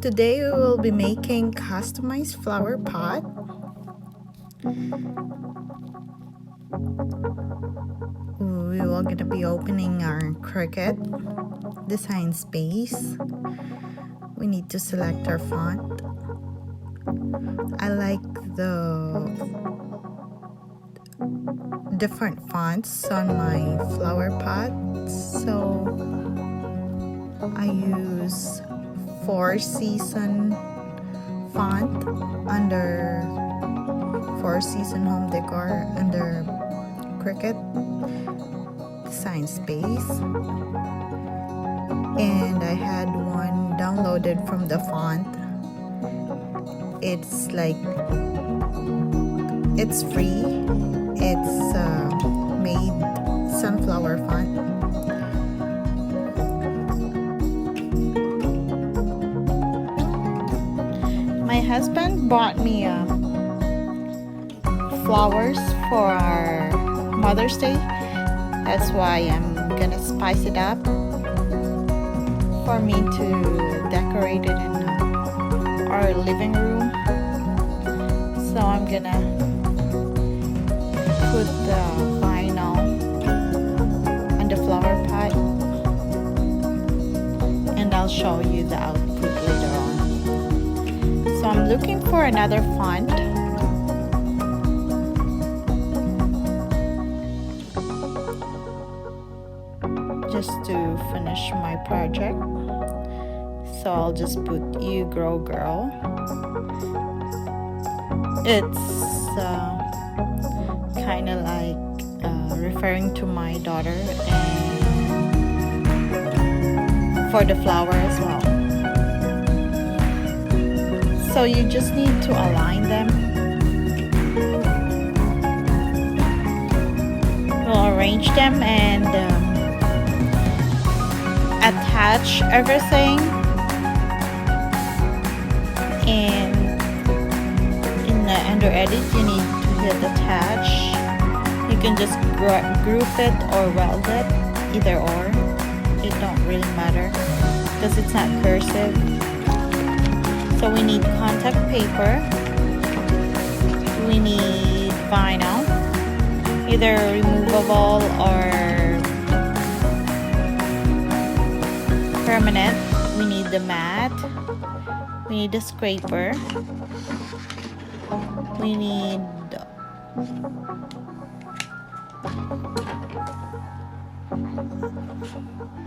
Today we will be making customized flower pot. We will gonna be opening our Cricut design space. We need to select our font. I like the different fonts on my flower pot, so I use Four Season font under Four Season Home Decor under Cricut design space, and I had one downloaded from the font. It's free. It's made sunflower font. My husband bought me flowers for our Mother's Day. That's why I'm gonna spice it up for me to decorate it in our living room. So I'm gonna put the vinyl on the flower pot, and I'll show you the output later on. So I'm looking for another font. Just to finish my project. So I'll just put You Grow Girl. It's kind of like referring to my daughter, and for the flower as well. So you just need to align them. We'll arrange them and attach everything, and under edit you need to hit attach. You can just group it or weld it, either or. It don't really matter because it's not cursive. So we need contact paper, we need vinyl, either removable or permanent. We need the mat, we need a scraper, we need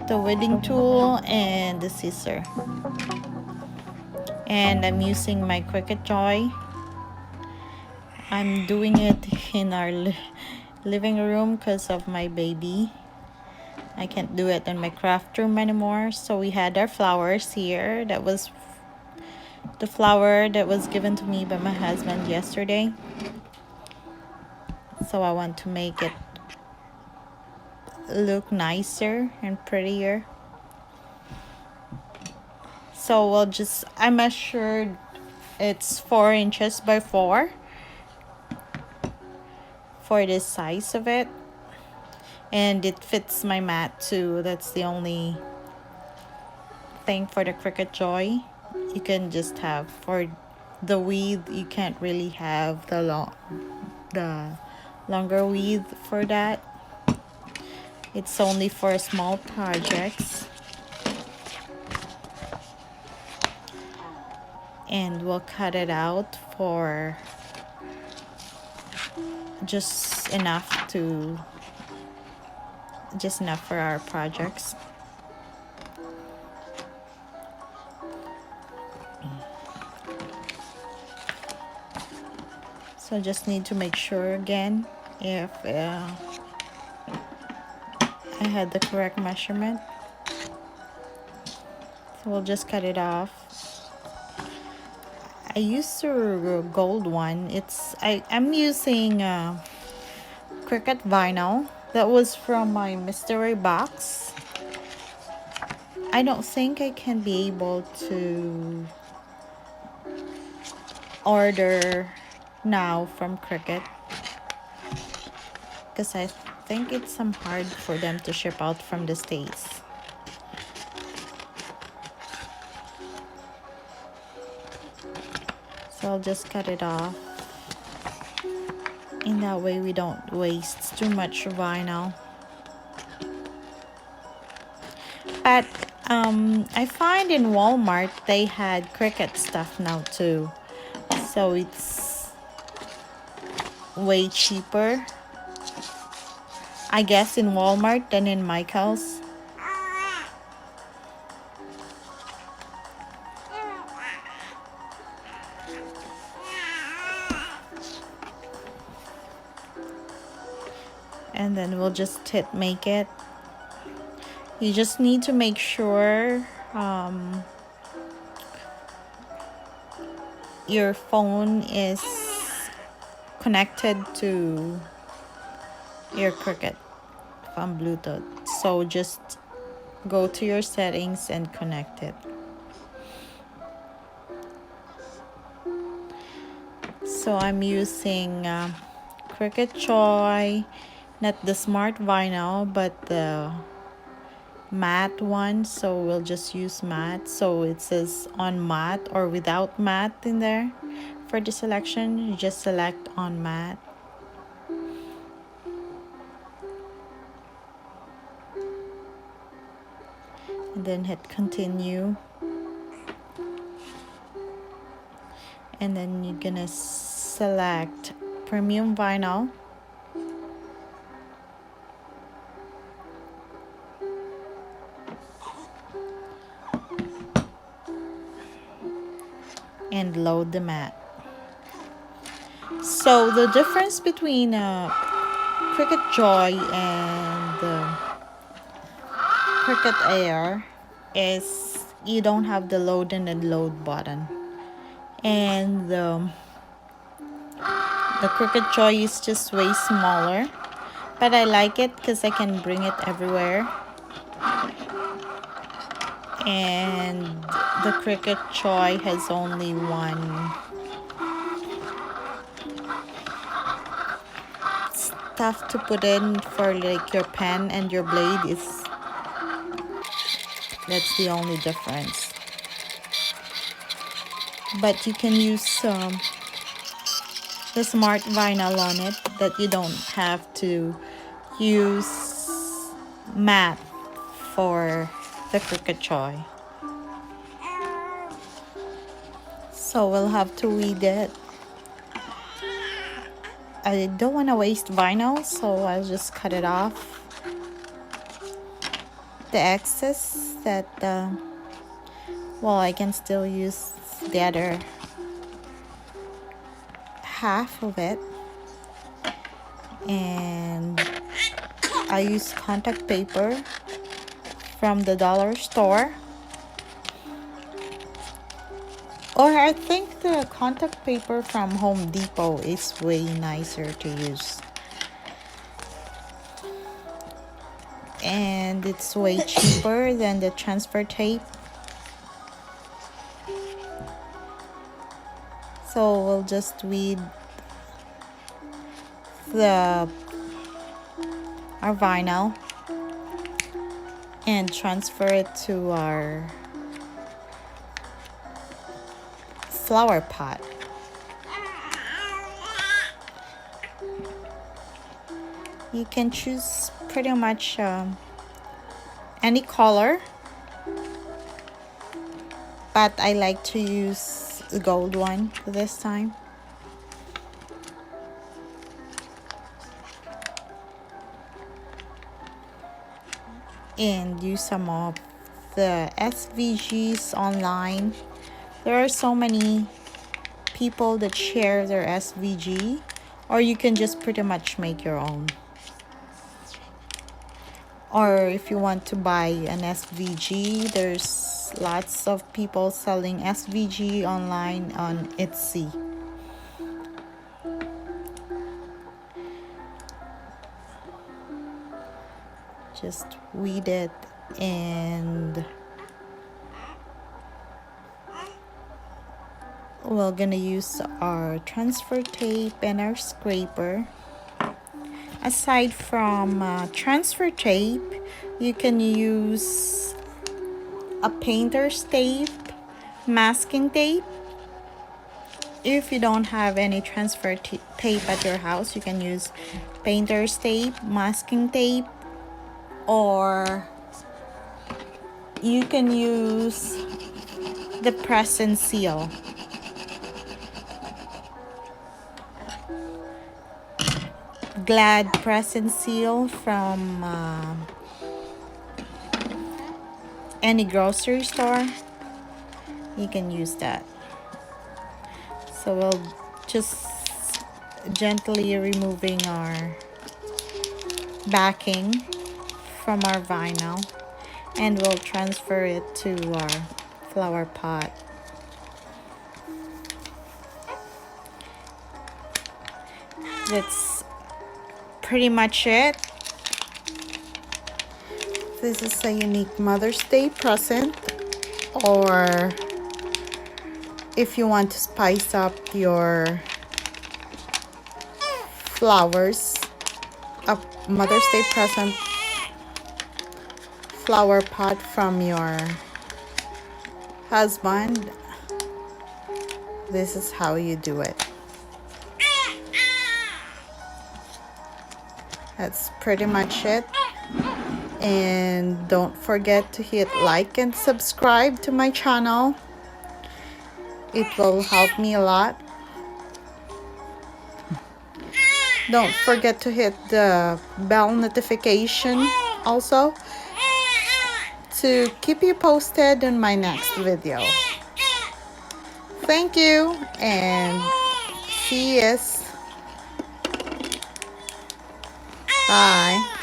the weeding tool and the scissor. And I'm using my Cricut Joy. I'm doing it in our living room because of my baby. I can't do it in my craft room anymore. So we had our flowers here. That was the flower that was given to me by my husband yesterday. So I want to make it look nicer and prettier. So I measured, it's 4 inches by 4 for the size of it, and it fits my mat too. That's the only thing for the Cricut Joy. You can just have for the width, you can't really have the longer width for that. It's only for small projects. And we'll cut it out for just enough for our projects. So just need to make sure again if I had the correct measurement. So we'll just cut it off. I used the gold one. I'm using Cricut vinyl that was from my mystery box. I don't think I can be able to order now from Cricut because I think it's hard for them to ship out from the States. So I'll just cut it off. In that way we don't waste too much vinyl. But I find in Walmart they had Cricut stuff now too. So it's way cheaper, I guess, in Walmart than in Michael's. And then we'll just hit make it. You just need to make sure your phone is connected to your Cricut from Bluetooth. So just go to your settings and connect it. So I'm using Cricut Joy, not the smart vinyl, but the matte one. So we'll just use matte. So it says on matte or without matte in there. For the selection, you just select on matte. And then hit continue. And then you're gonna select premium vinyl. And load the mat. So the difference between Cricut Joy and Cricut Air is you don't have the load and unload button. And the Cricut Joy is just way smaller, but I like it because I can bring it everywhere. And the Cricut Joy has only one stuff to put in for like your pen and your blade. That's the only difference. But you can use the smart vinyl on it, that you don't have to use matte for the Cricut Joy. So we'll have to weed it. I don't want to waste vinyl, so I'll just cut it off. The excess that, well, I can still use the other half of it. And I use contact paper from the dollar store. Or I think the contact paper from Home Depot is way nicer to use. And it's way cheaper than the transfer tape. So we'll just weed our vinyl and transfer it to our flower pot. You can choose pretty much any color, but I like to use the gold one this time. And use some of the SVGs online. There are so many people that share their SVG, or you can just pretty much make your own. Or if you want to buy an SVG, there's lots of people selling SVG online on Etsy. Just weed it, and we're gonna use our transfer tape and our scraper. Aside from transfer tape, you can use a painter's tape, masking tape, If you don't have any transfer tape at your house, you can use painter's tape, masking tape, or you can use the press and seal. Glad press and seal from any grocery store. You can use that. So we'll just gently removing our backing from our vinyl, and we'll transfer it to our flower pot. That's pretty much it. This is a unique Mother's Day present, or if you want to spice up your flowers, a Mother's Day present flower pot from your husband, this is how you do it. That's pretty much it. And don't forget to hit like and subscribe to my channel. It will help me a lot. Don't forget to hit the bell notification also to keep you posted on my next video. Thank you and see you. Bye.